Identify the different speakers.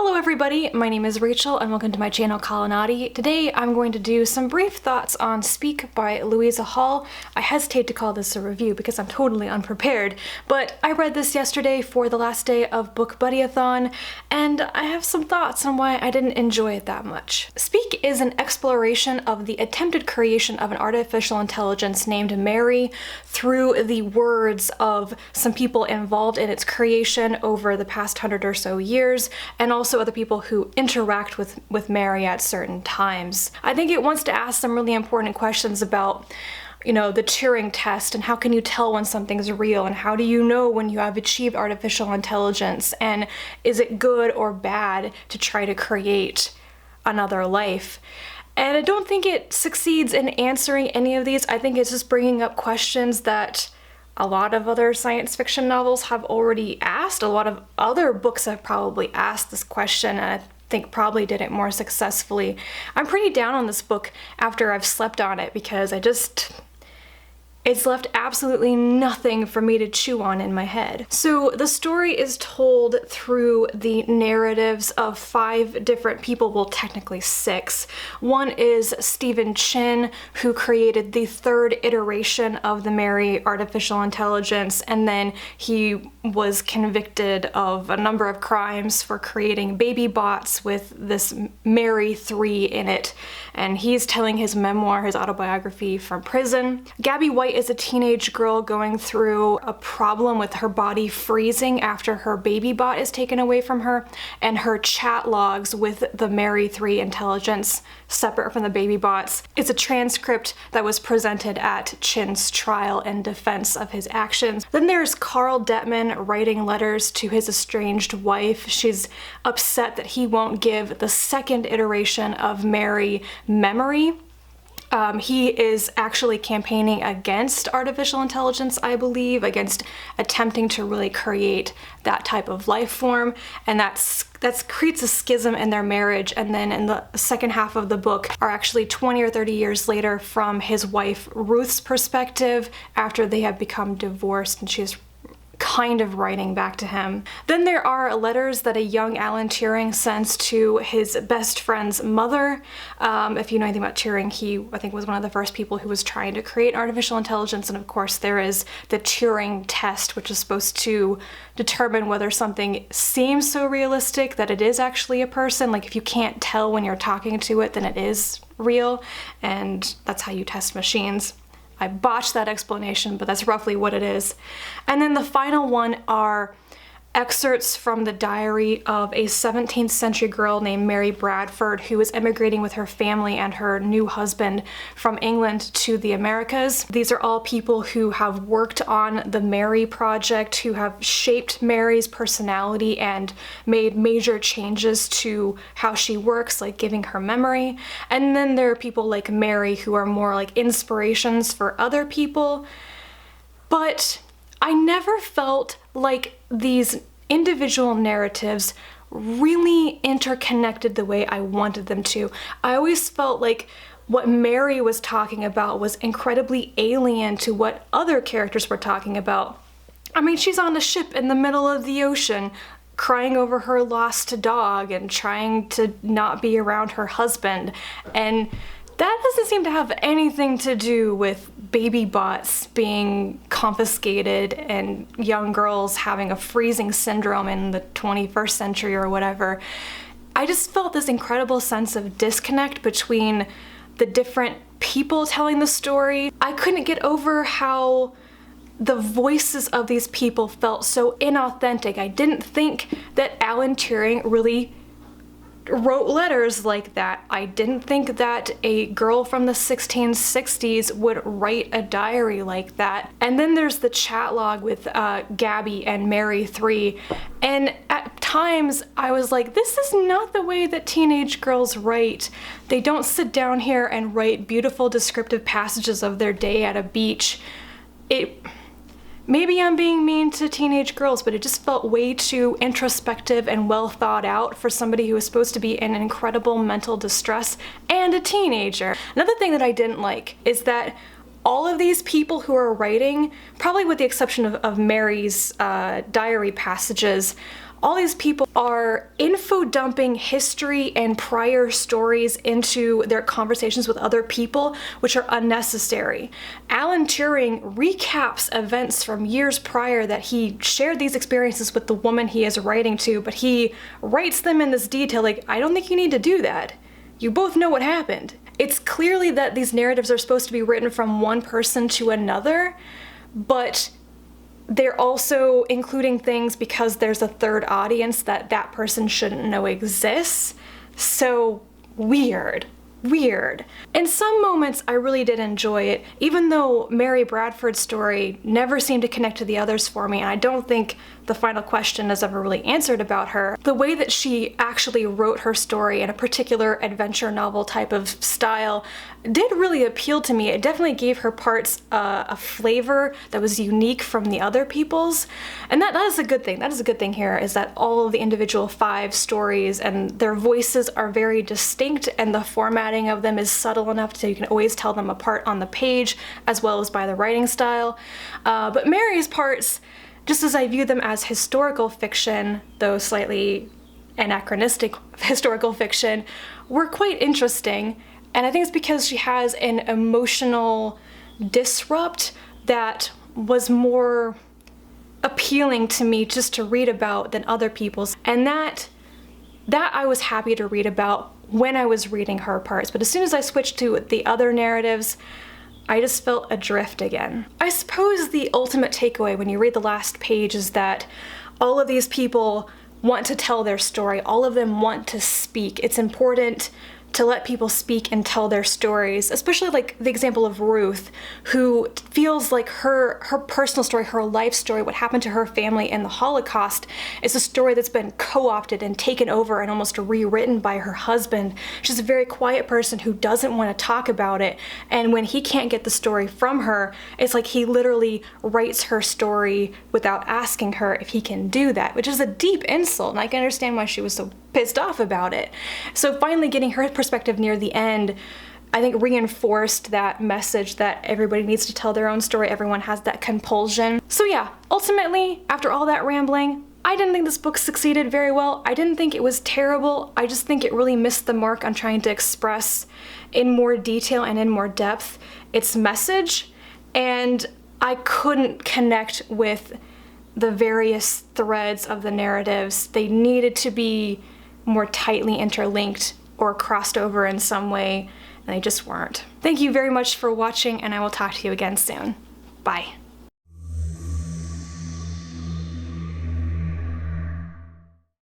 Speaker 1: Hello everybody, my name is Rachel and welcome to my channel Colonati. Today I'm going to do some brief thoughts on Speak by Louisa Hall. I hesitate to call this a review because I'm totally unprepared, but I read this yesterday for the last day of Book Buddy-a-thon and I have some thoughts on why I didn't enjoy it that much. Speak is an exploration of the attempted creation of an artificial intelligence named Mary through the words of some people involved in its creation over the past 100 or so years, and also other people who interact with Mary at certain times. I think it wants to ask some really important questions about, the Turing test and how can you tell when something's real, and how do you know when you have achieved artificial intelligence, and is it good or bad to try to create another life? And I don't think it succeeds in answering any of these. I think it's just bringing up questions that a lot of other science fiction novels have already asked. A lot of other books have probably asked this question, and I think probably did it more successfully. I'm pretty down on this book after I've slept on it because it's left absolutely nothing for me to chew on in my head. So the story is told through the narratives of 5 different people, well technically 6. One is Stephen Chin, who created the 3rd iteration of the Mary artificial intelligence, and then he was convicted of a number of crimes for creating baby bots with this Mary 3 in it, and he's telling his memoir, his autobiography, from prison. Gabby White is a teenage girl going through a problem with her body freezing after her baby bot is taken away from her, and her chat logs with the Mary 3 intelligence, separate from the baby bots. It's a transcript that was presented at Chin's trial in defense of his actions. Then there's Carl Detman writing letters to his estranged wife. She's upset that he won't give the 2nd iteration of Mary memory. He is actually campaigning against artificial intelligence, I believe, against attempting to really create that type of life form, and that creates a schism in their marriage. And then in the second half of the book are actually 20 or 30 years later from his wife Ruth's perspective after they have become divorced, and she's kind of writing back to him. Then there are letters that a young Alan Turing sends to his best friend's mother. If you know anything about Turing, he, I think, was one of the first people who was trying to create artificial intelligence, and of course there is the Turing test, which is supposed to determine whether something seems so realistic that it is actually a person. Like if you can't tell when you're talking to it, then it is real, and that's how you test machines. I botched that explanation, but that's roughly what it is. And then the final one are excerpts from the diary of a 17th century girl named Mary Bradford, who was emigrating with her family and her new husband from England to the Americas. These are all people who have worked on the Mary project, who have shaped Mary's personality and made major changes to how she works, like giving her memory. And then there are people like Mary who are more like inspirations for other people. But I never felt like these individual narratives really interconnected the way I wanted them to. I always felt like what Mary was talking about was incredibly alien to what other characters were talking about. I mean, she's on a ship in the middle of the ocean, crying over her lost dog and trying to not be around her husband, and that doesn't seem to have anything to do with baby bots being confiscated and young girls having a freezing syndrome in the 21st century or whatever. I just felt this incredible sense of disconnect between the different people telling the story. I couldn't get over how the voices of these people felt so inauthentic. I didn't think that Alan Turing really wrote letters like that. I didn't think that a girl from the 1660s would write a diary like that. And then there's the chat log with Gabby and Mary 3, and at times I was like, this is not the way that teenage girls write. They don't sit down here and write beautiful descriptive passages of their day at a beach. Maybe I'm being mean to teenage girls, but it just felt way too introspective and well thought out for somebody who was supposed to be in incredible mental distress and a teenager. Another thing that I didn't like is that all of these people who are writing, probably with the exception of Mary's diary passages, all these people are info dumping history and prior stories into their conversations with other people, which are unnecessary. Alan Turing recaps events from years prior that he shared these experiences with the woman he is writing to, but he writes them in this detail. Like, I don't think you need to do that. You both know what happened. It's clearly that these narratives are supposed to be written from one person to another, but they're also including things because there's a third audience that that person shouldn't know exists. So weird. In some moments, I really did enjoy it, even though Mary Bradford's story never seemed to connect to the others for me, and I don't think the final question is ever really answered about her. The way that she actually wrote her story in a particular adventure novel type of style did really appeal to me. It definitely gave her parts a flavor that was unique from the other people's, and that is a good thing. That is a good thing here, is that all of the individual 5 stories and their voices are very distinct, and the formatting of them is subtle enough so you can always tell them apart on the page as well as by the writing style. But Mary's parts, just as I view them as historical fiction, though slightly anachronistic historical fiction, were quite interesting. And I think it's because she has an emotional disrupt that was more appealing to me just to read about than other people's. And that I was happy to read about when I was reading her parts. But as soon as I switched to the other narratives, I just felt adrift again. I suppose the ultimate takeaway when you read the last page is that all of these people want to tell their story. All of them want to speak. It's important to let people speak and tell their stories, especially like the example of Ruth, who feels like her personal story, her life story, what happened to her family in the Holocaust, is a story that's been co-opted and taken over and almost rewritten by her husband. She's a very quiet person who doesn't want to talk about it, and when he can't get the story from her, it's like he literally writes her story without asking her if he can do that, which is a deep insult, and I can understand why she was so pissed off about it. So finally getting her perspective near the end, I think reinforced that message that everybody needs to tell their own story, everyone has that compulsion. So yeah, ultimately, after all that rambling, I didn't think this book succeeded very well. I didn't think it was terrible. I just think it really missed the mark on trying to express in more detail and in more depth its message, and I couldn't connect with the various threads of the narratives. They needed to be more tightly interlinked or crossed over in some way, and they just weren't. Thank you very much for watching, and I will talk to you again soon. Bye.